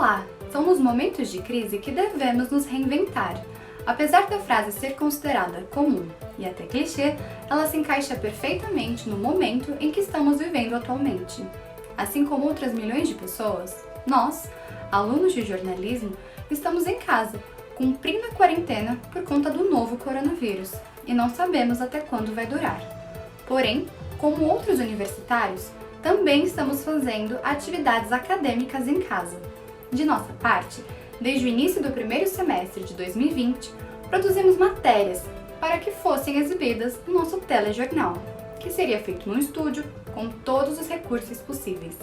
Olá! São nos momentos de crise que devemos nos reinventar. Apesar da frase ser considerada comum e até clichê, ela se encaixa perfeitamente no momento em que estamos vivendo atualmente. Assim como outras milhões de pessoas, nós, alunos de jornalismo, estamos em casa, cumprindo a quarentena por conta do novo coronavírus e não sabemos até quando vai durar. Porém, como outros universitários, também estamos fazendo atividades acadêmicas em casa. De nossa parte, desde o início do primeiro semestre de 2020, produzimos matérias para que fossem exibidas no nosso telejornal, que seria feito no estúdio com todos os recursos possíveis.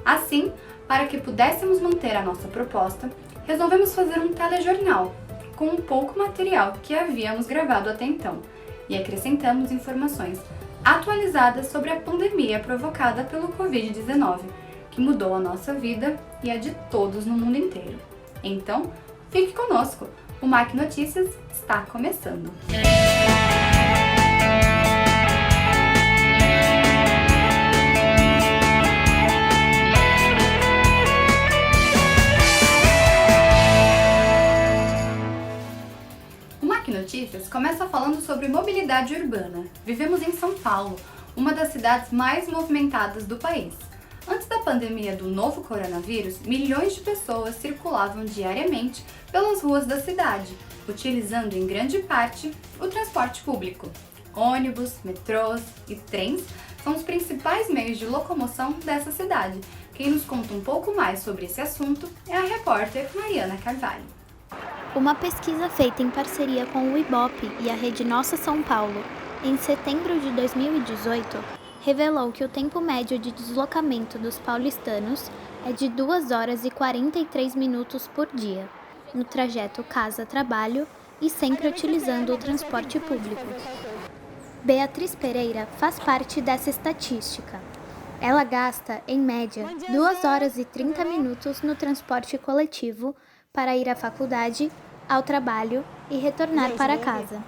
Assim, para que pudéssemos manter a nossa proposta, resolvemos fazer um telejornal com um pouco material que havíamos gravado até então e acrescentamos informações atualizadas sobre a pandemia provocada pelo Covid-19, que mudou a nossa vida e a de todos no mundo inteiro. Então, fique conosco! O MAC Notícias está começando! O MAC Notícias começa falando sobre mobilidade urbana. Vivemos em São Paulo, uma das cidades mais movimentadas do país. Antes da pandemia do novo coronavírus, milhões de pessoas circulavam diariamente pelas ruas da cidade, utilizando em grande parte o transporte público. Ônibus, metrôs e trens são os principais meios de locomoção dessa cidade. Quem nos conta um pouco mais sobre esse assunto é a repórter Mariana Carvalho. Uma pesquisa feita em parceria com o Ibope e a Rede Nossa São Paulo, em setembro de 2018, revelou que o tempo médio de deslocamento dos paulistanos é de 2 horas e 43 minutos por dia, no trajeto casa-trabalho e sempre utilizando o transporte público. Beatriz Pereira faz parte dessa estatística. Ela gasta, em média, 2 horas e 30 minutos no transporte coletivo para ir à faculdade, ao trabalho e retornar para casa.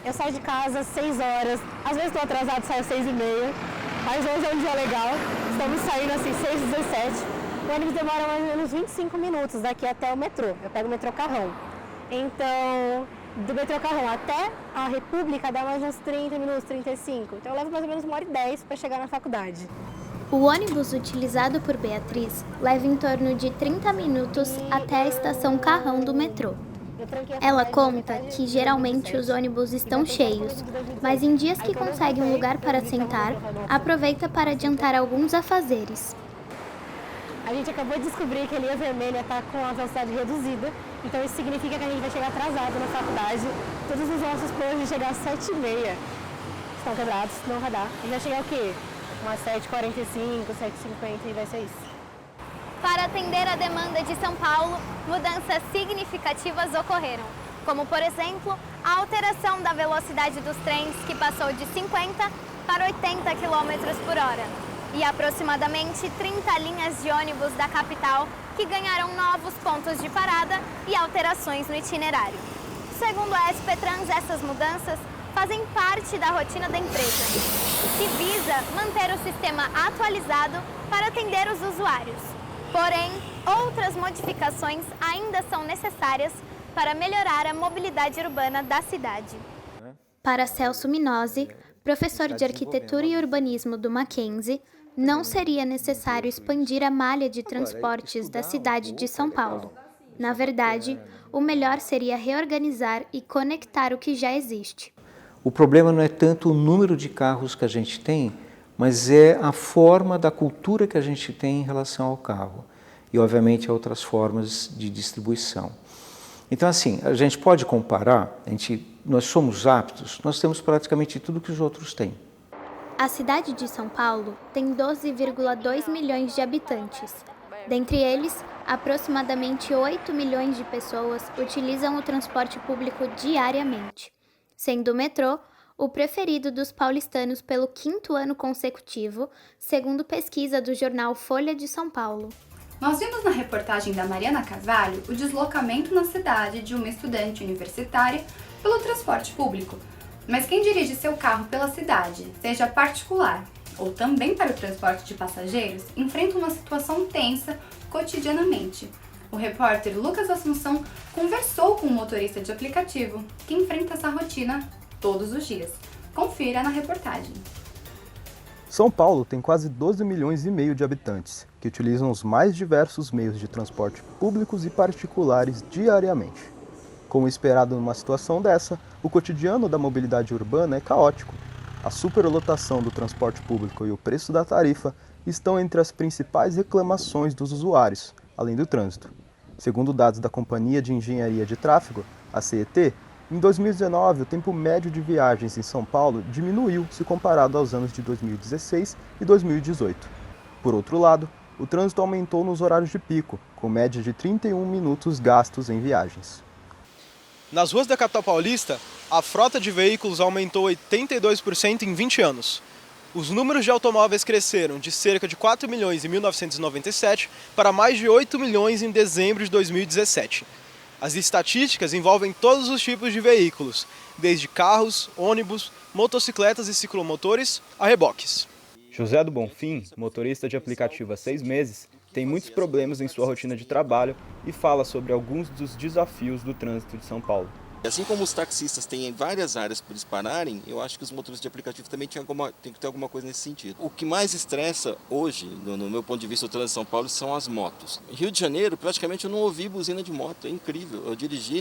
Eu saio de casa às 6 horas, às vezes estou atrasado, saio às 6h30, mas hoje é um dia legal, estamos saindo assim 6h17. O ônibus demora mais ou menos 25 minutos daqui até o metrô, eu pego o metrô Carrão. Então, do metrô Carrão até a República dá mais uns 30 minutos, 35, então eu levo mais ou menos 1h10 para chegar na faculdade. O ônibus utilizado por Beatriz leva em torno de 30 minutos até a estação Carrão do metrô. Ela conta que geralmente os ônibus estão cheios, mas em dias que consegue um lugar para sentar, aproveita para adiantar alguns afazeres. A gente acabou de descobrir que a linha vermelha está com a velocidade reduzida, então isso significa que a gente vai chegar atrasado na faculdade. Todos os nossos planos de chegar às 7h30 estão quebrados, não vai dar. A gente vai chegar o quê? Umas 7h45, 7h50 e vai ser isso. Para atender a demanda de São Paulo, mudanças significativas ocorreram, como, por exemplo, a alteração da velocidade dos trens, que passou de 50 para 80 km por hora, e aproximadamente 30 linhas de ônibus da capital que ganharam novos pontos de parada e alterações no itinerário. Segundo a SP-Trans, essas mudanças fazem parte da rotina da empresa, que visa manter o sistema atualizado para atender os usuários. Porém, outras modificações ainda são necessárias para melhorar a mobilidade urbana da cidade. Para Celso Minozzi, professor de Arquitetura e Urbanismo do Mackenzie, não seria necessário expandir a malha de transportes da cidade de São Paulo. Na verdade, o melhor seria reorganizar e conectar o que já existe. O problema não é tanto o número de carros que a gente tem, mas é a forma da cultura que a gente tem em relação ao carro e, obviamente, a outras formas de distribuição. Então, assim, a gente pode comparar, nós somos aptos, nós temos praticamente tudo que os outros têm. A cidade de São Paulo tem 12,2 milhões de habitantes. Dentre eles, aproximadamente 8 milhões de pessoas utilizam o transporte público diariamente, sendo o metrô o preferido dos paulistanos pelo 5º ano consecutivo, segundo pesquisa do jornal Folha de São Paulo. Nós vimos na reportagem da Mariana Carvalho o deslocamento na cidade de uma estudante universitária pelo transporte público. Mas quem dirige seu carro pela cidade, seja particular ou também para o transporte de passageiros, enfrenta uma situação tensa cotidianamente. O repórter Lucas Assunção conversou com um motorista de aplicativo que enfrenta essa rotina todos os dias. Confira na reportagem. São Paulo tem quase 12 milhões e meio de habitantes, que utilizam os mais diversos meios de transporte públicos e particulares diariamente. Como esperado numa situação dessa, o cotidiano da mobilidade urbana é caótico. A superlotação do transporte público e o preço da tarifa estão entre as principais reclamações dos usuários, além do trânsito. Segundo dados da Companhia de Engenharia de Tráfego, a CET, em 2019 o tempo médio de viagens em São Paulo diminuiu se comparado aos anos de 2016 e 2018. Por outro lado, o trânsito aumentou nos horários de pico, com média de 31 minutos gastos em viagens. Nas ruas da capital paulista, a frota de veículos aumentou 82% em 20 anos. Os números de automóveis cresceram de cerca de 4 milhões em 1997 para mais de 8 milhões em dezembro de 2017. As estatísticas envolvem todos os tipos de veículos, desde carros, ônibus, motocicletas e ciclomotores a reboques. José do Bonfim, motorista de aplicativo há 6 meses, tem muitos problemas em sua rotina de trabalho e fala sobre alguns dos desafios do trânsito de São Paulo. Assim como os taxistas têm várias áreas para eles pararem, eu acho que os motoristas de aplicativo também têm que ter alguma coisa nesse sentido. O que mais estressa hoje, no meu ponto de vista, o trânsito de São Paulo, são as motos. Em Rio de Janeiro, praticamente eu não ouvi buzina de moto, é incrível. Eu dirigi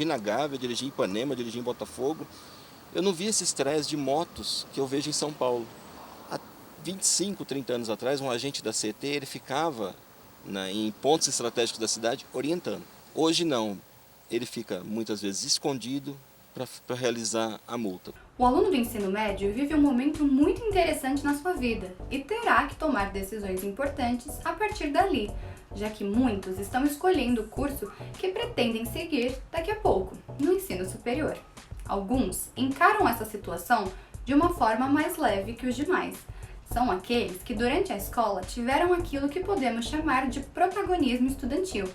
na Gávea, dirigi em Ipanema, dirigi em Botafogo. Eu não vi esse estresse de motos que eu vejo em São Paulo. Há 25, 30 anos atrás, um agente da CET, ele ficava em pontos estratégicos da cidade orientando. Hoje não. Ele fica muitas vezes escondido para realizar a multa. O aluno do ensino médio vive um momento muito interessante na sua vida e terá que tomar decisões importantes a partir dali, já que muitos estão escolhendo o curso que pretendem seguir daqui a pouco, no ensino superior. Alguns encaram essa situação de uma forma mais leve que os demais. São aqueles que durante a escola tiveram aquilo que podemos chamar de protagonismo estudantil.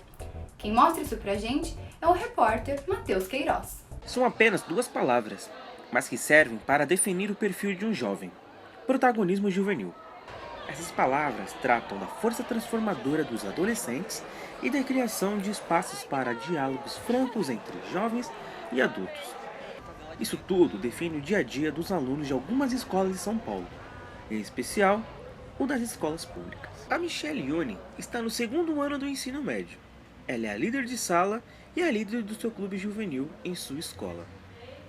Quem mostra isso pra gente é o repórter Matheus Queiroz. São apenas 2 palavras, mas que servem para definir o perfil de um jovem: protagonismo juvenil. Essas palavras tratam da força transformadora dos adolescentes e da criação de espaços para diálogos francos entre jovens e adultos. Isso tudo define o dia a dia dos alunos de algumas escolas de São Paulo, em especial o das escolas públicas. A Michelle Ione está no 2º ano do ensino médio. Ela é a líder de sala e a líder do seu clube juvenil em sua escola.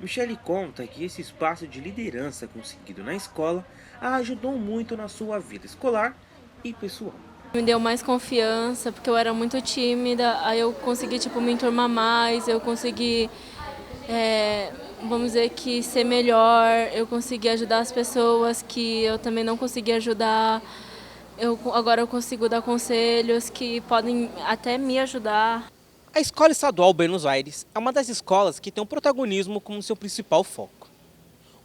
Michelle conta que esse espaço de liderança conseguido na escola a ajudou muito na sua vida escolar e pessoal. Me deu mais confiança, porque eu era muito tímida, aí eu consegui me enturmar mais, eu consegui, vamos dizer que ser melhor, eu consegui ajudar as pessoas que eu também não conseguia ajudar. Agora eu consigo dar conselhos que podem até me ajudar. A Escola Estadual Buenos Aires é uma das escolas que tem o protagonismo como seu principal foco.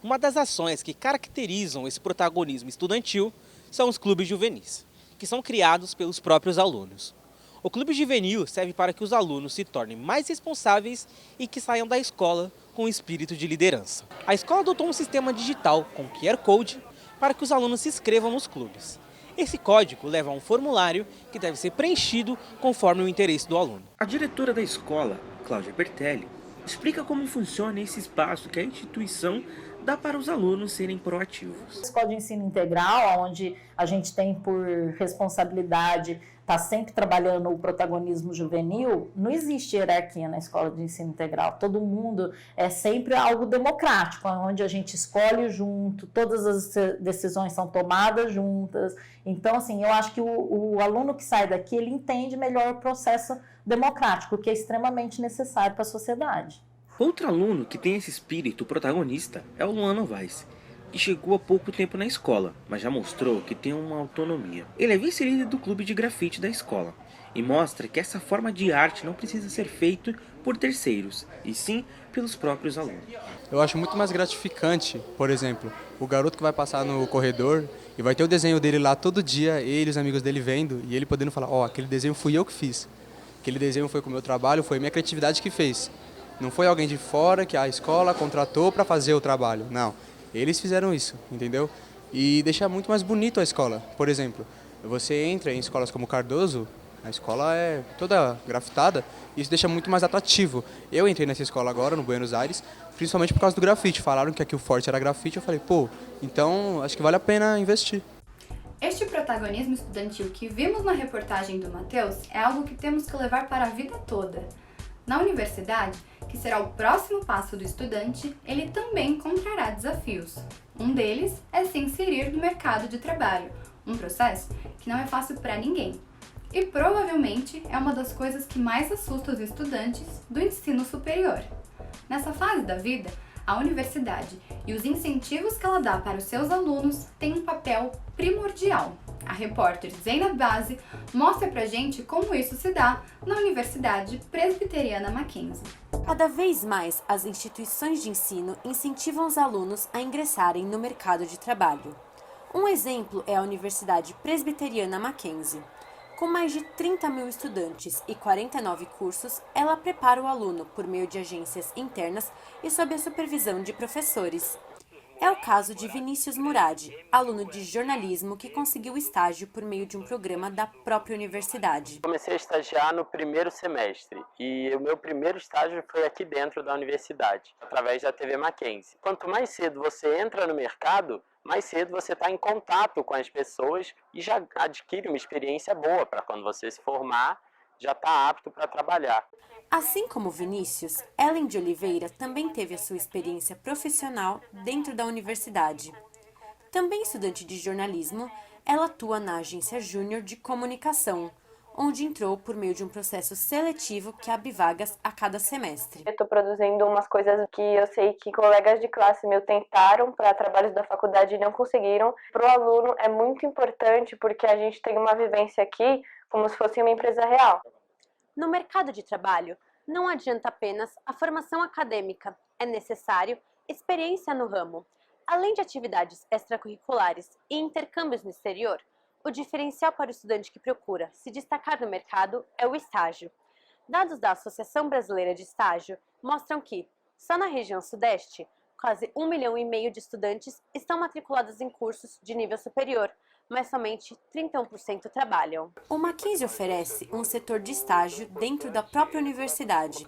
Uma das ações que caracterizam esse protagonismo estudantil são os clubes juvenis, que são criados pelos próprios alunos. O clube juvenil serve para que os alunos se tornem mais responsáveis e que saiam da escola com espírito de liderança. A escola adotou um sistema digital com QR Code para que os alunos se inscrevam nos clubes. Esse código leva a um formulário que deve ser preenchido conforme o interesse do aluno. A diretora da escola, Cláudia Bertelli, explica como funciona esse espaço que a instituição dá para os alunos serem proativos. A escola de ensino integral, onde a gente tem por responsabilidade estar sempre trabalhando o protagonismo juvenil, não existe hierarquia na escola de ensino integral. Todo mundo é sempre algo democrático, onde a gente escolhe junto, todas as decisões são tomadas juntas. Então, assim, eu acho que o aluno que sai daqui, ele entende melhor o processo democrático, que é extremamente necessário para a sociedade. Outro aluno que tem esse espírito protagonista é o Luan Novaes, que chegou há pouco tempo na escola, mas já mostrou que tem uma autonomia. Ele é vice-líder do clube de grafite da escola e mostra que essa forma de arte não precisa ser feita por terceiros, e sim pelos próprios alunos. Eu acho muito mais gratificante, por exemplo, o garoto que vai passar no corredor e vai ter o desenho dele lá todo dia, ele e os amigos dele vendo, e ele podendo falar, aquele desenho fui eu que fiz. Aquele desenho foi com o meu trabalho, foi a minha criatividade que fez. Não foi alguém de fora que a escola contratou para fazer o trabalho, não. Eles fizeram isso, entendeu? E deixa muito mais bonito a escola. Por exemplo, você entra em escolas como Cardoso, A escola é toda grafitada e isso deixa muito mais atrativo. Eu entrei nessa escola agora, no Buenos Aires, principalmente por causa do grafite. Falaram que aqui o forte era grafite, eu falei, pô, então acho que vale a pena investir. Este protagonismo estudantil que vimos na reportagem do Matheus é algo que temos que levar para a vida toda. Na universidade, que será o próximo passo do estudante, ele também encontrará desafios. Um deles é se inserir no mercado de trabalho, um processo que não é fácil para ninguém. E provavelmente é uma das coisas que mais assusta os estudantes do ensino superior. Nessa fase da vida, a universidade e os incentivos que ela dá para os seus alunos têm um papel primordial. A repórter Zeina Base mostra pra gente como isso se dá na Universidade Presbiteriana Mackenzie. Cada vez mais, as instituições de ensino incentivam os alunos a ingressarem no mercado de trabalho. Um exemplo é a Universidade Presbiteriana Mackenzie. Com mais de 30 mil estudantes e 49 cursos, ela prepara o aluno por meio de agências internas e sob a supervisão de professores. É o caso de Vinícius Murad, aluno de jornalismo que conseguiu estágio por meio de um programa da própria universidade. Comecei a estagiar no primeiro semestre e o meu primeiro estágio foi aqui dentro da universidade, através da TV Mackenzie. Quanto mais cedo você entra no mercado, mais cedo você está em contato com as pessoas e já adquire uma experiência boa para quando você se formar, já está apto para trabalhar. Assim como Vinícius, Ellen de Oliveira também teve a sua experiência profissional dentro da universidade. Também estudante de jornalismo, ela atua na agência Júnior de Comunicação, onde entrou por meio de um processo seletivo que abre vagas a cada semestre. Eu estou produzindo umas coisas que eu sei que colegas de classe meu tentaram para trabalhos da faculdade e não conseguiram. Para o aluno é muito importante porque a gente tem uma vivência aqui como se fosse uma empresa real. No mercado de trabalho, não adianta apenas a formação acadêmica, é necessário experiência no ramo. Além de atividades extracurriculares e intercâmbios no exterior, o diferencial para o estudante que procura se destacar no mercado é o estágio. Dados da Associação Brasileira de Estágio mostram que, só na região sudeste, quase 1,5 milhão de estudantes estão matriculados em cursos de nível superior, mas somente 31% trabalham. O Mackenzie oferece um setor de estágio dentro da própria universidade.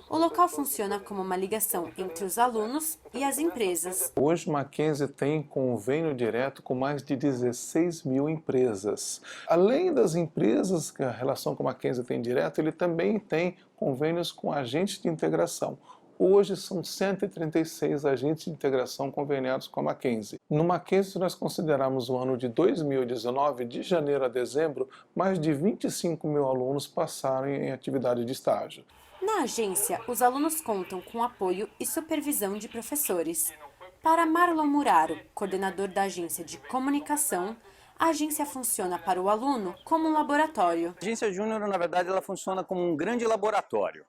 O local funciona como uma ligação entre os alunos e as empresas. Hoje, Mackenzie tem convênio direto com mais de 16 mil empresas. Além das empresas que a relação com a Mackenzie tem direto, ele também tem convênios com agentes de integração. Hoje são 136 agentes de integração conveniados com a Mackenzie. No Mackenzie, nós consideramos o ano de 2019, de janeiro a dezembro, mais de 25 mil alunos passaram em atividade de estágio. Na agência, os alunos contam com apoio e supervisão de professores. Para Marlon Muraro, coordenador da agência de comunicação, a agência funciona para o aluno como um laboratório. A agência Júnior, na verdade, ela funciona como um grande laboratório.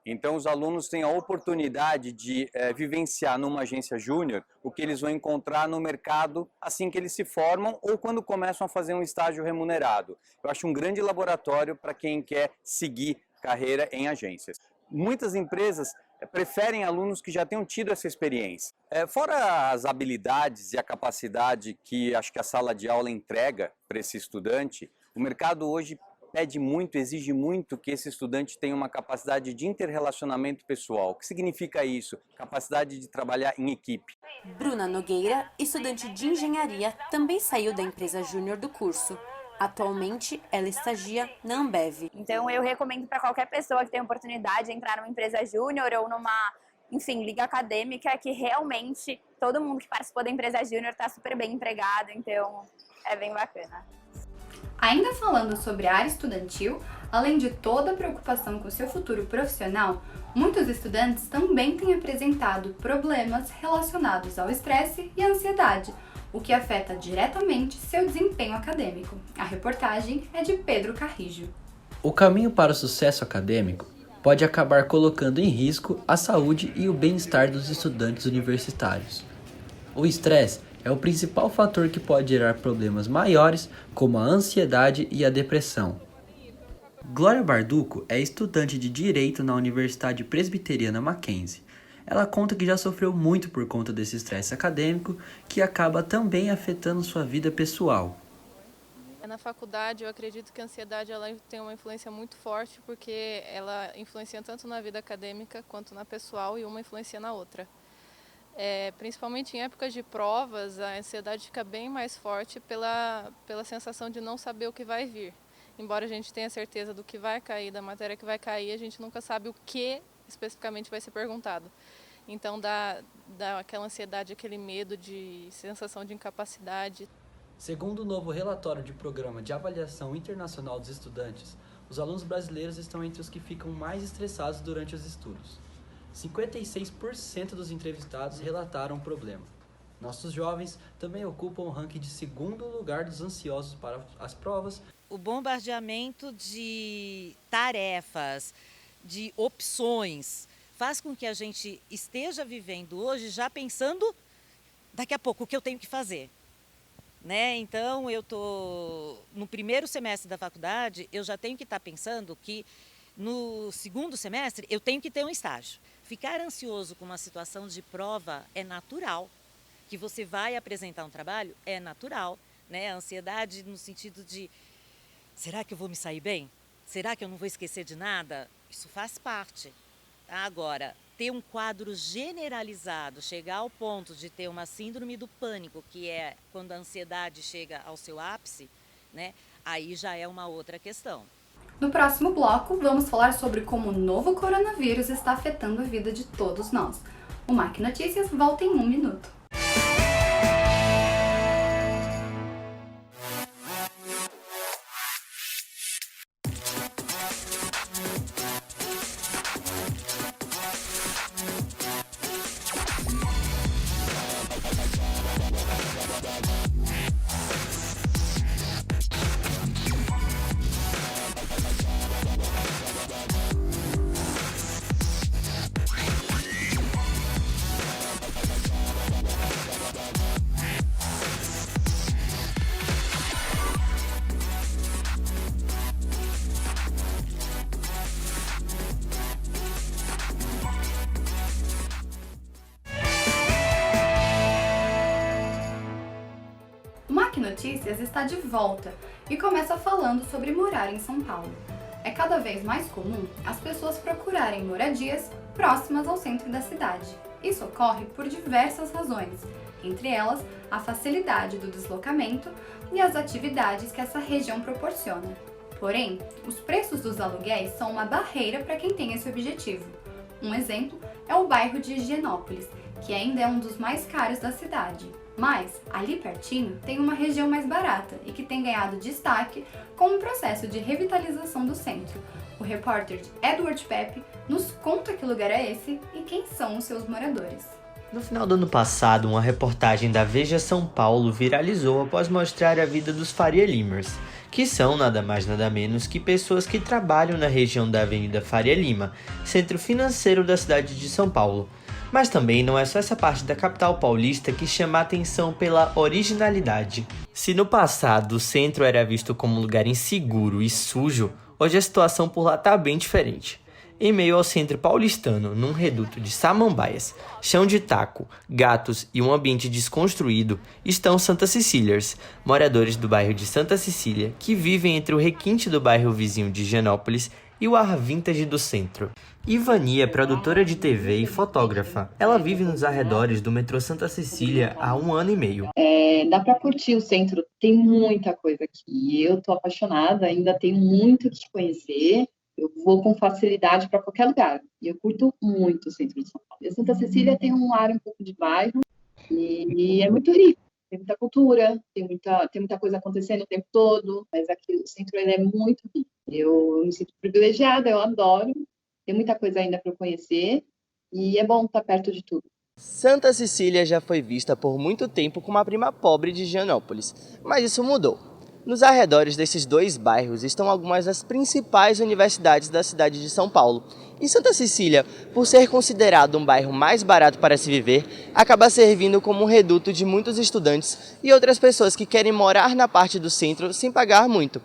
Então, os alunos têm a oportunidade de vivenciar numa agência júnior o que eles vão encontrar no mercado assim que eles se formam ou quando começam a fazer um estágio remunerado. Eu acho um grande laboratório para quem quer seguir carreira em agências. Muitas empresas preferem alunos que já tenham tido essa experiência. Fora as habilidades e a capacidade que acho que a sala de aula entrega para esse estudante, o mercado hoje pede muito, exige muito que esse estudante tenha uma capacidade de interrelacionamento pessoal. O que significa isso? Capacidade de trabalhar em equipe. Bruna Nogueira, estudante de engenharia, também saiu da empresa júnior do curso. Atualmente, ela estagia na Ambev. Então, eu recomendo para qualquer pessoa que tenha oportunidade de entrar numa empresa júnior ou numa, liga acadêmica, que realmente todo mundo que participou da empresa júnior está super bem empregado, então é bem bacana. Ainda falando sobre a área estudantil, além de toda a preocupação com seu futuro profissional, muitos estudantes também têm apresentado problemas relacionados ao estresse e à ansiedade, o que afeta diretamente seu desempenho acadêmico. A reportagem é de Pedro Carrijo. O caminho para o sucesso acadêmico pode acabar colocando em risco a saúde e o bem-estar dos estudantes universitários. O estresse é o principal fator que pode gerar problemas maiores, como a ansiedade e a depressão. Glória Barduco é estudante de Direito na Universidade Presbiteriana Mackenzie. Ela conta que já sofreu muito por conta desse estresse acadêmico, que acaba também afetando sua vida pessoal. Na faculdade, eu acredito que a ansiedade ela tem uma influência muito forte, porque ela influencia tanto na vida acadêmica quanto na pessoal, e uma influencia na outra. Principalmente em épocas de provas, a ansiedade fica bem mais forte pela sensação de não saber o que vai vir. Embora a gente tenha certeza do que vai cair, da matéria que vai cair, a gente nunca sabe o que especificamente vai ser perguntado. Então dá aquela ansiedade, aquele medo de sensação de incapacidade. Segundo o novo relatório de Programa de Avaliação Internacional dos Estudantes, os alunos brasileiros estão entre os que ficam mais estressados durante os estudos. 56% dos entrevistados relataram o problema. Nossos jovens também ocupam o ranking de segundo lugar dos ansiosos para as provas. O bombardeamento de tarefas, de opções, faz com que a gente esteja vivendo hoje já pensando daqui a pouco o que eu tenho que fazer. Então, eu estou no primeiro semestre da faculdade, eu já tenho que estar pensando que no segundo semestre eu tenho que ter um estágio. Ficar ansioso com uma situação de prova é natural. Que você vai apresentar um trabalho é natural. A ansiedade no sentido de, será que eu vou me sair bem? Será que eu não vou esquecer de nada? Isso faz parte. Agora, ter um quadro generalizado, chegar ao ponto de ter uma síndrome do pânico, que é quando a ansiedade chega ao seu ápice, aí já é uma outra questão. No próximo bloco, vamos falar sobre como o novo coronavírus está afetando a vida de todos nós. O MAC Notícias volta em 1 minuto. Notícias está de volta e começa falando sobre morar em São Paulo. É cada vez mais comum as pessoas procurarem moradias próximas ao centro da cidade. Isso ocorre por diversas razões, entre elas a facilidade do deslocamento e as atividades que essa região proporciona. Porém, os preços dos aluguéis são uma barreira para quem tem esse objetivo. Um exemplo é o bairro de Higienópolis, que ainda é um dos mais caros da cidade. Mas, ali pertinho, tem uma região mais barata e que tem ganhado destaque com o processo de revitalização do centro. O repórter Edward Pepe nos conta que lugar é esse e quem são os seus moradores. No final do ano passado, uma reportagem da Veja São Paulo viralizou após mostrar a vida dos Faria Limers, que são nada mais nada menos que pessoas que trabalham na região da Avenida Faria Lima, centro financeiro da cidade de São Paulo. Mas também não é só essa parte da capital paulista que chama a atenção pela originalidade. Se no passado o centro era visto como um lugar inseguro e sujo, hoje a situação por lá está bem diferente. Em meio ao centro paulistano, num reduto de samambaias, chão de taco, gatos e um ambiente desconstruído, estão Santa Cecílias, moradores do bairro de Santa Cecília, que vivem entre o requinte do bairro vizinho de Higienópolis e o ar vintage do centro. Ivani é produtora de TV e fotógrafa. Ela vive nos arredores do metrô Santa Cecília há 1 ano e meio. Dá para curtir o centro, tem muita coisa aqui. Eu tô apaixonada, ainda tenho muito o que conhecer. Eu vou com facilidade para qualquer lugar. E eu curto muito o centro de São Paulo. E Santa Cecília tem um ar um pouco de bairro e é muito rico. Tem muita cultura, tem muita coisa acontecendo o tempo todo, mas aqui o centro ele é muito rico. Eu me sinto privilegiada, eu adoro. Tem muita coisa ainda para eu conhecer e é bom estar perto de tudo. Santa Cecília já foi vista por muito tempo como a prima pobre de Higienópolis, mas isso mudou. Nos arredores desses dois bairros estão algumas das principais universidades da cidade de São Paulo. E Santa Cecília, por ser considerado um bairro mais barato para se viver, acaba servindo como um reduto de muitos estudantes e outras pessoas que querem morar na parte do centro sem pagar muito.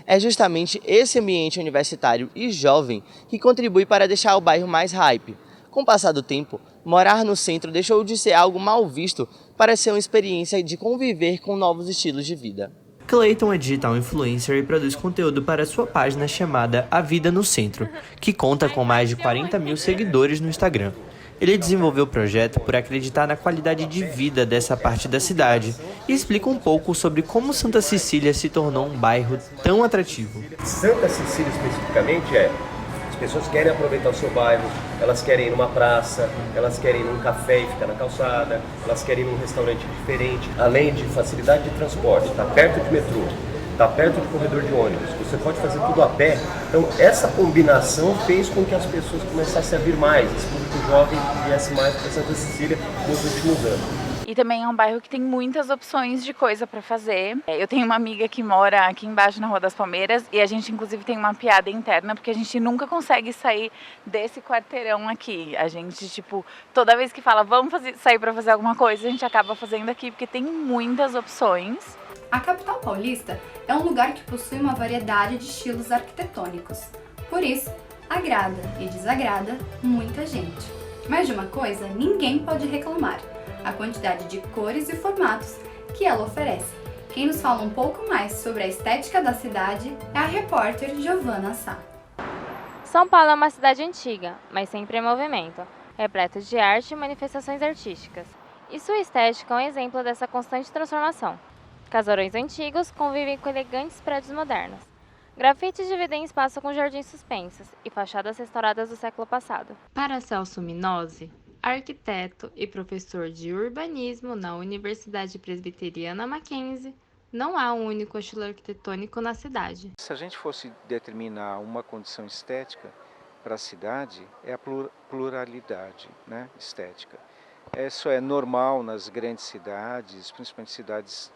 É justamente esse ambiente universitário e jovem que contribui para deixar o bairro mais hype. Com o passar do tempo, morar no centro deixou de ser algo mal visto para ser uma experiência de conviver com novos estilos de vida. Clayton é digital influencer e produz conteúdo para sua página chamada A Vida no Centro, que conta com mais de 40 mil seguidores no Instagram. Ele desenvolveu o projeto por acreditar na qualidade de vida dessa parte da cidade e explica um pouco sobre como Santa Cecília se tornou um bairro tão atrativo. Santa Cecília especificamente as pessoas querem aproveitar o seu bairro, elas querem ir numa praça, elas querem ir num café e ficar na calçada, elas querem ir num restaurante diferente. Além de facilidade de transporte, está perto de metrô, está perto de corredor de ônibus, você pode fazer tudo a pé. Então essa combinação fez com que as pessoas começassem a vir mais, esse público jovem viesse mais para Santa Cecília nos últimos anos. E também é um bairro que tem muitas opções de coisa para fazer. Eu tenho uma amiga que mora aqui embaixo na Rua das Palmeiras e a gente inclusive tem uma piada interna porque a gente nunca consegue sair desse quarteirão aqui. A gente, toda vez que fala vamos sair para fazer alguma coisa, a gente acaba fazendo aqui porque tem muitas opções. A capital paulista é um lugar que possui uma variedade de estilos arquitetônicos. Por isso, agrada e desagrada muita gente. Mas de uma coisa ninguém pode reclamar: a quantidade de cores e formatos que ela oferece. Quem nos fala um pouco mais sobre a estética da cidade é a repórter Giovana Sá. São Paulo é uma cidade antiga, mas sempre em movimento, repleta de arte e manifestações artísticas. E sua estética é um exemplo dessa constante transformação. Casarões antigos convivem com elegantes prédios modernos. Grafites dividem espaço com jardins suspensos e fachadas restauradas do século passado. Para Celso Minozzi, arquiteto e professor de urbanismo na Universidade Presbiteriana Mackenzie, não há um único estilo arquitetônico na cidade. Se a gente fosse determinar uma condição estética para a cidade, é a pluralidade, né, estética. Isso é normal nas grandes cidades, principalmente cidades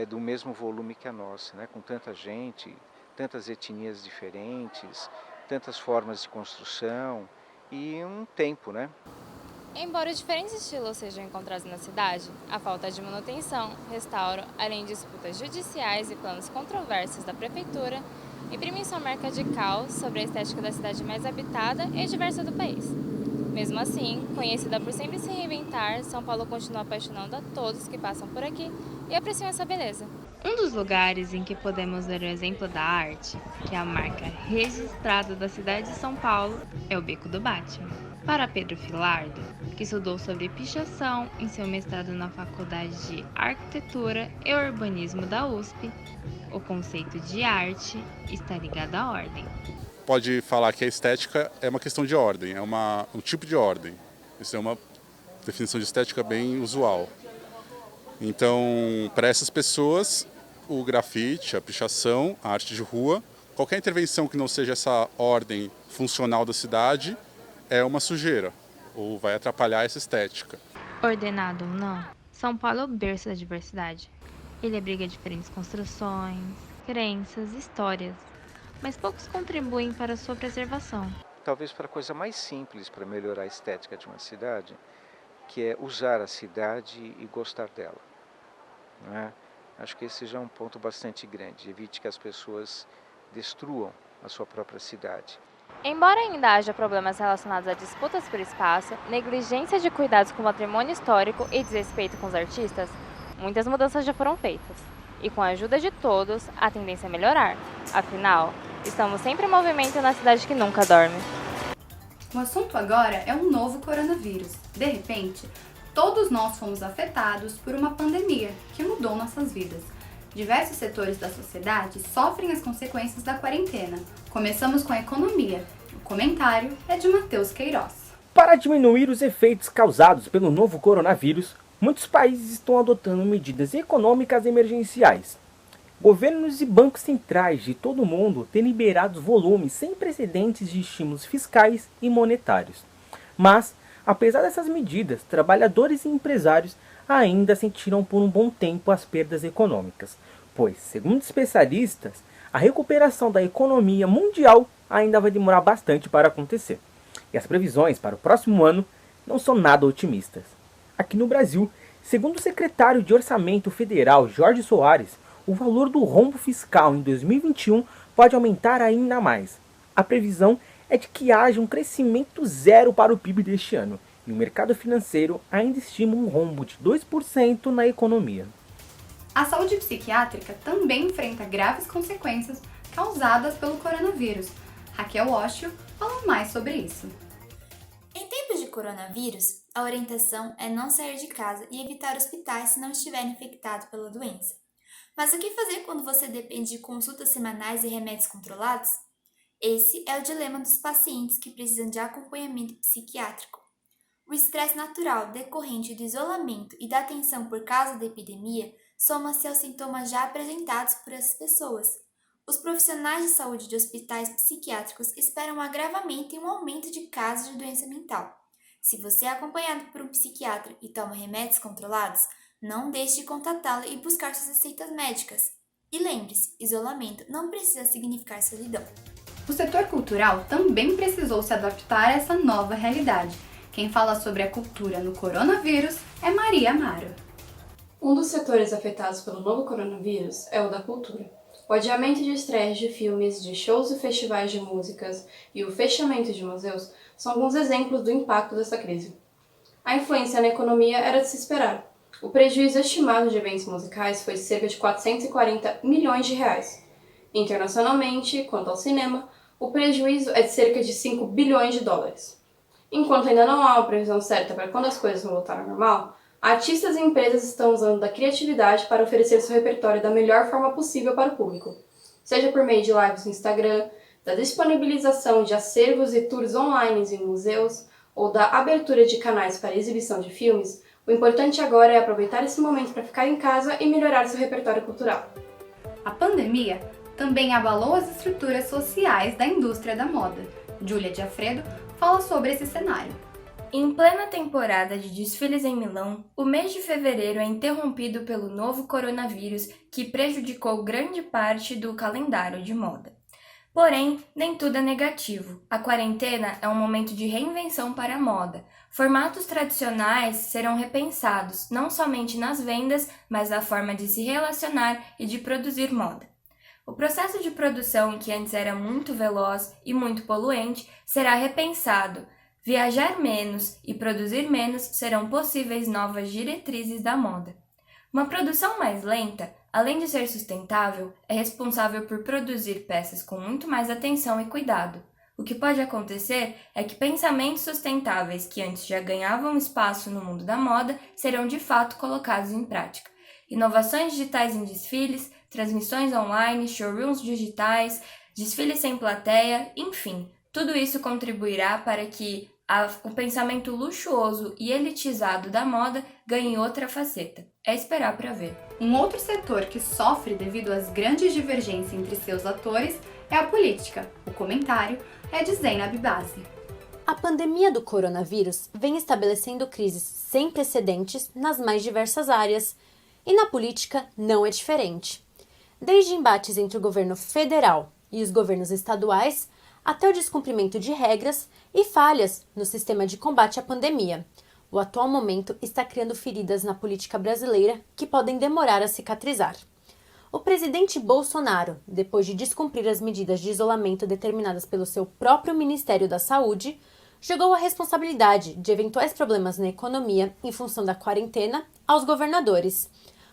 do mesmo volume que a nossa, né, com tanta gente, tantas etnias diferentes, tantas formas de construção e um tempo, né? Embora diferentes estilos sejam encontrados na cidade, a falta de manutenção, restauro, além de disputas judiciais e planos controversos da prefeitura, imprimem sua marca de cal sobre a estética da cidade mais habitada e diversa do país. Mesmo assim, conhecida por sempre se reinventar, São Paulo continua apaixonando a todos que passam por aqui e apreciam essa beleza. Um dos lugares em que podemos ver o exemplo da arte, que é a marca registrada da cidade de São Paulo, é o Beco do Batman. Para Pedro Filardo, que estudou sobre pichação em seu mestrado na Faculdade de Arquitetura e Urbanismo da USP, o conceito de arte está ligado à ordem. Pode falar que a estética é uma questão de ordem, é um tipo de ordem. Isso é uma definição de estética bem usual. Então, para essas pessoas, o grafite, a pichação, a arte de rua, qualquer intervenção que não seja essa ordem funcional da cidade é uma sujeira, ou vai atrapalhar essa estética. Ordenado ou não, São Paulo é o berço da diversidade. Ele abriga diferentes construções, crenças, histórias, mas poucos contribuem para a sua preservação. Talvez para a coisa mais simples para melhorar a estética de uma cidade, que é usar a cidade e gostar dela. Não é? Acho que esse já é um ponto bastante grande. Evite que as pessoas destruam a sua própria cidade. Embora ainda haja problemas relacionados a disputas por espaço, negligência de cuidados com o patrimônio histórico e desrespeito com os artistas, muitas mudanças já foram feitas. E com a ajuda de todos, a tendência é melhorar. Afinal, estamos sempre em movimento na cidade que nunca dorme. O assunto agora é um novo coronavírus. De repente, todos nós fomos afetados por uma pandemia que mudou nossas vidas. Diversos setores da sociedade sofrem as consequências da quarentena. Começamos com a economia. O comentário é de Matheus Queiroz. Para diminuir os efeitos causados pelo novo coronavírus, muitos países estão adotando medidas econômicas emergenciais. Governos e bancos centrais de todo o mundo têm liberado volumes sem precedentes de estímulos fiscais e monetários. Mas, apesar dessas medidas, trabalhadores e empresários ainda sentiram por um bom tempo as perdas econômicas, pois, segundo especialistas, a recuperação da economia mundial ainda vai demorar bastante para acontecer. E as previsões para o próximo ano não são nada otimistas. Aqui no Brasil, segundo o secretário de Orçamento Federal, Jorge Soares, o valor do rombo fiscal em 2021 pode aumentar ainda mais. A previsão é de que haja um crescimento zero para o PIB deste ano, e o mercado financeiro ainda estima um rombo de 2% na economia. A saúde psiquiátrica também enfrenta graves consequências causadas pelo coronavírus. Raquel Oshio fala mais sobre isso. Em tempos de coronavírus, a orientação é não sair de casa e evitar hospitais se não estiver infectado pela doença. Mas o que fazer quando você depende de consultas semanais e remédios controlados? Esse é o dilema dos pacientes que precisam de acompanhamento psiquiátrico. O estresse natural decorrente do isolamento e da tensão por causa da epidemia soma-se aos sintomas já apresentados por essas pessoas. Os profissionais de saúde de hospitais psiquiátricos esperam um agravamento e um aumento de casos de doença mental. Se você é acompanhado por um psiquiatra e toma remédios controlados, não deixe de contatá-lo e buscar suas receitas médicas. E lembre-se, isolamento não precisa significar solidão. O setor cultural também precisou se adaptar a essa nova realidade. Quem fala sobre a cultura no coronavírus é Maria Amaro. Um dos setores afetados pelo novo coronavírus é o da cultura. O adiamento de estreias de filmes, de shows e festivais de músicas e o fechamento de museus são alguns exemplos do impacto dessa crise. A influência na economia era de se esperar. O prejuízo estimado de eventos musicais foi de cerca de 440 milhões de reais. Internacionalmente, quanto ao cinema, o prejuízo é de cerca de 5 bilhões de dólares. Enquanto ainda não há uma previsão certa para quando as coisas vão voltar ao normal, artistas e empresas estão usando da criatividade para oferecer seu repertório da melhor forma possível para o público, seja por meio de lives no Instagram, da disponibilização de acervos e tours online em museus, ou da abertura de canais para exibição de filmes. O importante agora é aproveitar esse momento para ficar em casa e melhorar seu repertório cultural. A pandemia também abalou as estruturas sociais da indústria da moda. Júlia de Alfredo fala sobre esse cenário. Em plena temporada de desfiles em Milão, o mês de fevereiro é interrompido pelo novo coronavírus que prejudicou grande parte do calendário de moda. Porém, nem tudo é negativo. A quarentena é um momento de reinvenção para a moda. Formatos tradicionais serão repensados, não somente nas vendas, mas na forma de se relacionar e de produzir moda. O processo de produção, que antes era muito veloz e muito poluente, será repensado. Viajar menos e produzir menos serão possíveis novas diretrizes da moda. Uma produção mais lenta, além de ser sustentável, é responsável por produzir peças com muito mais atenção e cuidado. O que pode acontecer é que pensamentos sustentáveis que antes já ganhavam espaço no mundo da moda serão de fato colocados em prática. Inovações digitais em desfiles, transmissões online, showrooms digitais, desfiles sem plateia, enfim, tudo isso contribuirá para que o pensamento luxuoso e elitizado da moda ganhe outra faceta. É esperar para ver. Um outro setor que sofre devido às grandes divergências entre seus atores é a política. O comentário é de Zeynab Bazi. A pandemia do coronavírus vem estabelecendo crises sem precedentes nas mais diversas áreas, e na política não é diferente. Desde embates entre o governo federal e os governos estaduais, até o descumprimento de regras e falhas no sistema de combate à pandemia. O atual momento está criando feridas na política brasileira que podem demorar a cicatrizar. O presidente Bolsonaro, depois de descumprir as medidas de isolamento determinadas pelo seu próprio Ministério da Saúde, jogou a responsabilidade de eventuais problemas na economia em função da quarentena aos governadores.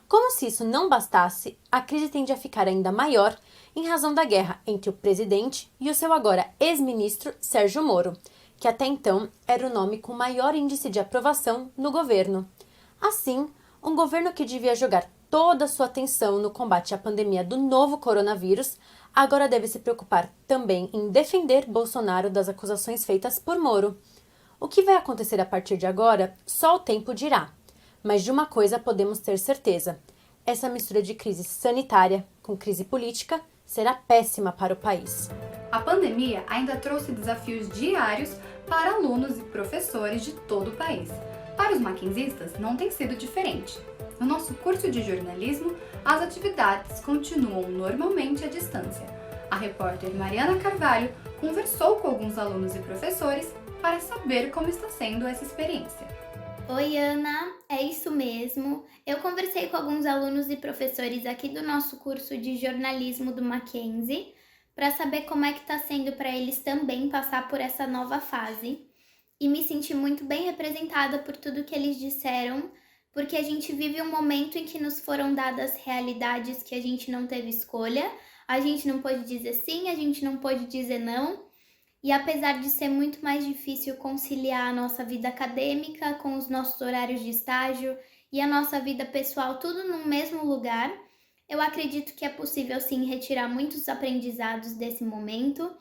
Como se isso não bastasse, a crise tende a ficar ainda maior em razão da guerra entre o presidente e o seu agora ex-ministro Sérgio Moro, que até então era o nome com maior índice de aprovação no governo. Assim, um governo que devia jogar toda a sua atenção no combate à pandemia do novo coronavírus, agora deve se preocupar também em defender Bolsonaro das acusações feitas por Moro. O que vai acontecer a partir de agora, só o tempo dirá. Mas de uma coisa podemos ter certeza: essa mistura de crise sanitária com crise política será péssima para o país. A pandemia ainda trouxe desafios diários para alunos e professores de todo o país. Para os maquinzistas, não tem sido diferente. No nosso curso de jornalismo, as atividades continuam normalmente à distância. A repórter Mariana Carvalho conversou com alguns alunos e professores para saber como está sendo essa experiência. Oi, Ana, é isso mesmo. Eu conversei com alguns alunos e professores aqui do nosso curso de jornalismo do Mackenzie para saber como é que está sendo para eles também passar por essa nova fase. E me senti muito bem representada por tudo que eles disseram, porque a gente vive um momento em que nos foram dadas realidades que a gente não teve escolha, a gente não pôde dizer sim, a gente não pôde dizer não, e apesar de ser muito mais difícil conciliar a nossa vida acadêmica com os nossos horários de estágio e a nossa vida pessoal tudo no mesmo lugar, eu acredito que é possível sim retirar muitos aprendizados desse momento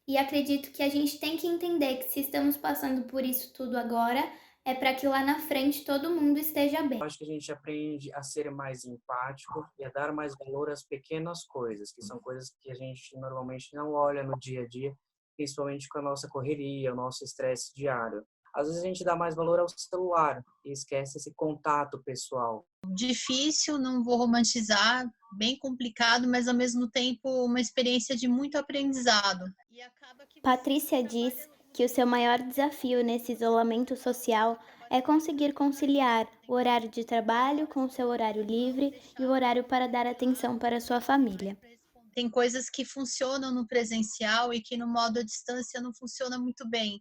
e acredito que a gente tem que entender que se estamos passando por isso tudo agora, é para que lá na frente todo mundo esteja bem. Acho que a gente aprende a ser mais empático e a dar mais valor às pequenas coisas, que são coisas que a gente normalmente não olha no dia a dia, principalmente com a nossa correria, o nosso estresse diário. Às vezes a gente dá mais valor ao celular e esquece esse contato pessoal. Difícil, não vou romantizar, bem complicado, mas ao mesmo tempo uma experiência de muito aprendizado. Patrícia diz que o seu maior desafio nesse isolamento social é conseguir conciliar o horário de trabalho com o seu horário livre e o horário para dar atenção para a sua família. Tem coisas que funcionam no presencial e que no modo à distância não funciona muito bem.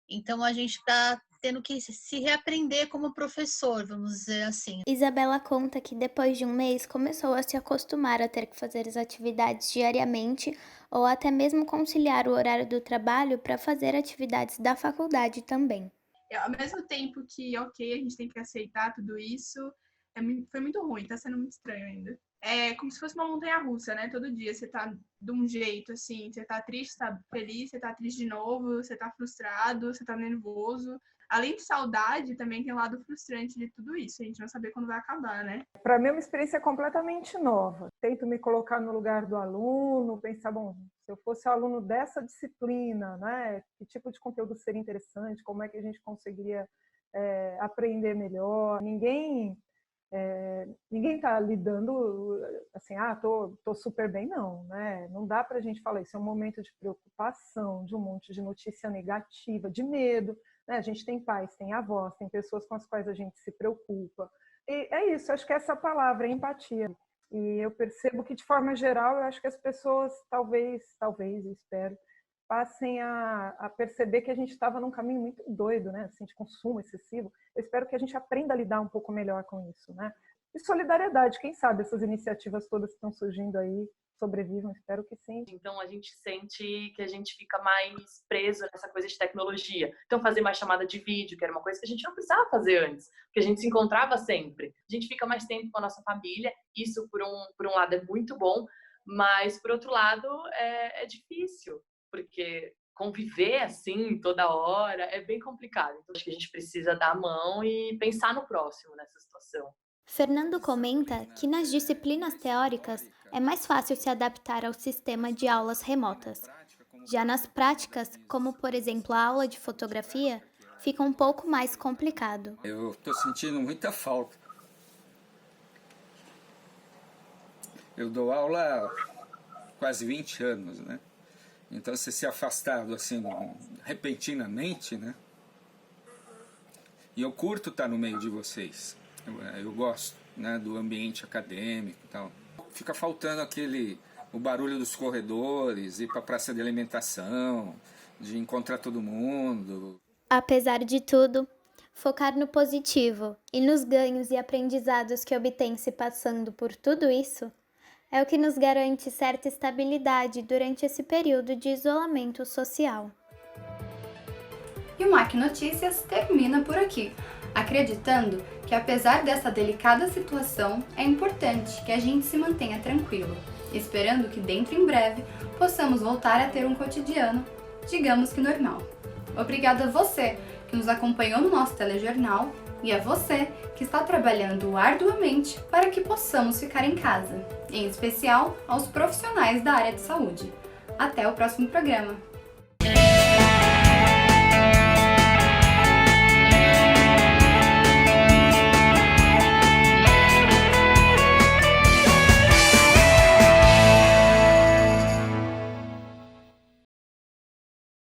Então a gente está tendo que se reaprender como professor, vamos dizer assim. Isabela conta que depois de um mês começou a se acostumar a ter que fazer as atividades diariamente ou até mesmo conciliar o horário do trabalho para fazer atividades da faculdade também. Ao mesmo tempo que, ok, a gente tem que aceitar tudo isso, foi muito ruim, tá sendo muito estranho ainda. É como se fosse uma montanha-russa, né? Todo dia você tá de um jeito, assim, você tá triste, tá feliz, você tá triste de novo, você tá frustrado, você tá nervoso. Além de saudade, também tem o lado frustrante de tudo isso, a gente não saber quando vai acabar, né? Para mim é uma experiência completamente nova. Tento me colocar no lugar do aluno, pensar, bom, se eu fosse aluno dessa disciplina, né? Que tipo de conteúdo seria interessante, como é que a gente conseguiria aprender melhor. Ninguém está lidando assim, tô super bem, não, né? Não dá para a gente falar isso, é um momento de preocupação, de um monte de notícia negativa, de medo, né? A gente tem pais, tem avós, tem pessoas com as quais a gente se preocupa. E é isso, acho que essa palavra é empatia. E eu percebo que, de forma geral, eu acho que as pessoas talvez, eu espero, passem a perceber que a gente estava num caminho muito doido, né? Assim, de consumo excessivo. Eu espero que a gente aprenda a lidar um pouco melhor com isso, né? E solidariedade, quem sabe essas iniciativas todas que estão surgindo aí sobrevivam, espero que sim. Então a gente sente que a gente fica mais preso nessa coisa de tecnologia. Então fazer mais chamada de vídeo, que era uma coisa que a gente não precisava fazer antes, porque a gente se encontrava sempre. A gente fica mais tempo com a nossa família, isso por um lado é muito bom, mas por outro lado é difícil, porque conviver assim toda hora é bem complicado. Então acho que a gente precisa dar a mão e pensar no próximo nessa situação. Fernando comenta que nas disciplinas teóricas é mais fácil se adaptar ao sistema de aulas remotas. Já nas práticas, como por exemplo a aula de fotografia, fica um pouco mais complicado. Eu estou sentindo muita falta. Eu dou aula há quase 20 anos, né? Então, você se afastado assim, repentinamente, né? E eu curto estar no meio de vocês. Eu gosto, né, do ambiente acadêmico e tal. Fica faltando o barulho dos corredores, ir para a praça de alimentação, de encontrar todo mundo. Apesar de tudo, focar no positivo e nos ganhos e aprendizados que obtém se passando por tudo isso é o que nos garante certa estabilidade durante esse período de isolamento social. E o MAC Notícias termina por aqui, acreditando que apesar dessa delicada situação, é importante que a gente se mantenha tranquilo, esperando que dentro em breve possamos voltar a ter um cotidiano, digamos que normal. Obrigada a você que nos acompanhou no nosso telejornal e a você que está trabalhando arduamente para que possamos ficar em casa, em especial aos profissionais da área de saúde. Até o próximo programa!